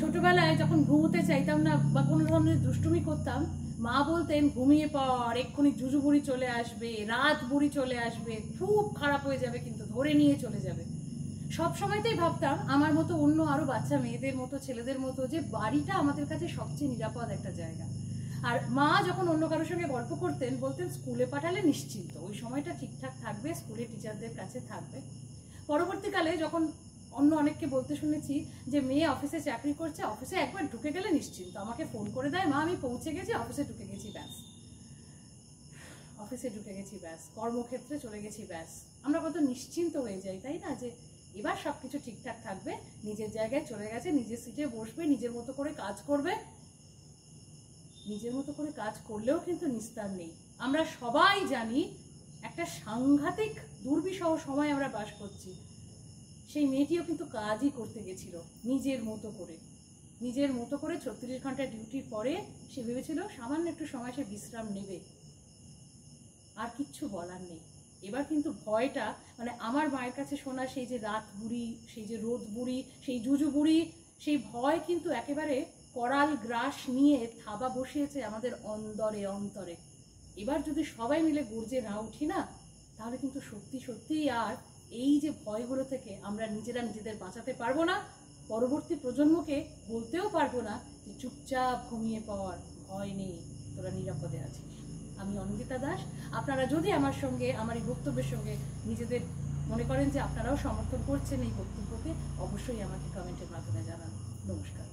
ছোটবেলায় যখন ঘুমোতে চাইতাম না বা কোনো ধরনের দুষ্টুমি করতাম, মা বলতেন ঘুমিয়ে পড়, এক্ষুনি জুজু বুড়ি চলে আসবে, রাত বুড়ি চলে আসবে, খুব খারাপ হয়ে যাবে, কিন্তু ধরে নিয়ে চলে যাবে। সব সময়তেই ভাবতাম আমার মতো অন্য আরো বাচ্চা মেয়েদের মতো, ছেলেদের মতো, যে বাড়িটা আমাদের কাছে সবচেয়ে নিরাপদ একটা জায়গা। আর মা যখন অন্য কারোর সঙ্গে গল্প করতেন বলতেন স্কুলে পাঠালে নিশ্চিন্ত, ওই সময়টা ঠিকঠাক থাকবে, স্কুলে টিচারদের কাছে থাকবে। পরবর্তীকালে যখন অন্য অনেককে বলতে শুনেছি যে মেয়ে অফিসে চাকরি করছে, অফিসে একবার ঢুকে গেলে নিশ্চিন্ত, আমাকে ফোন করে দেয়, মা আমি পৌঁছে গেছি, অফিসে ঢুকে গেছি, ব্যাস, অফিসে ঢুকে গেছি, ব্যাস, কর্মক্ষেত্রে চলে গেছি, ব্যাস। আমরা কত নিশ্চিন্ত হয়ে যাই, তাই না, যে এবার সবকিছু ঠিকঠাক থাকবে, নিজের জায়গায় চলে গেছে, নিজের সিটে বসবে, নিজের মতো করে কাজ করবে। নিজের মতো করে কাজ করলেও কিন্তু নিস্তার নেই। আমরা সবাই জানি একটা সাংঘাতিক দুর্বিষহ সময় আমরা বাস করছি। সেই মেয়েটিও কিন্তু কাজই করতে গেছিল নিজের মতো করে, নিজের মতো করে 36 ঘন্টা ডিউটির পরে সে ভেবেছিল সামান্য একটু সময় সে বিশ্রাম নেবে, আর কিচ্ছু বলার নেই। এবার কিন্তু ভয়টা, মানে আমার মায়ের কাছে শোনা সেই যে রাত বুড়ি, সেই যে রোদ বুড়ি, সেই জুজু বুড়ি, সেই ভয় কিন্তু একেবারে করাল গ্রাস নিয়ে থাবা বসিয়েছে আমাদের অন্তরে অন্তরে। এবার যদি সবাই মিলে গর্জে না উঠি না, তাহলে কিন্তু সত্যি সত্যিই আর এই যে ভয়গুলো থেকে আমরা নিজেরা নিজেদের বাঁচাতে পারবো না, পরবর্তী প্রজন্মকে বলতেও পারবো না যে চুপচাপ ঘুমিয়ে পড়, ভয় নেই, তোরা নিরাপদে আছিস। আমি অনিন্দিতা দাস। আপনারা যদি আমার সঙ্গে, আমার এই বক্তব্যের সঙ্গে নিজেদের মনে করেন যে আপনারাও সমর্থন করছেন এই বক্তব্যকে, অবশ্যই আমাকে কমেন্টের মাধ্যমে জানান। নমস্কার।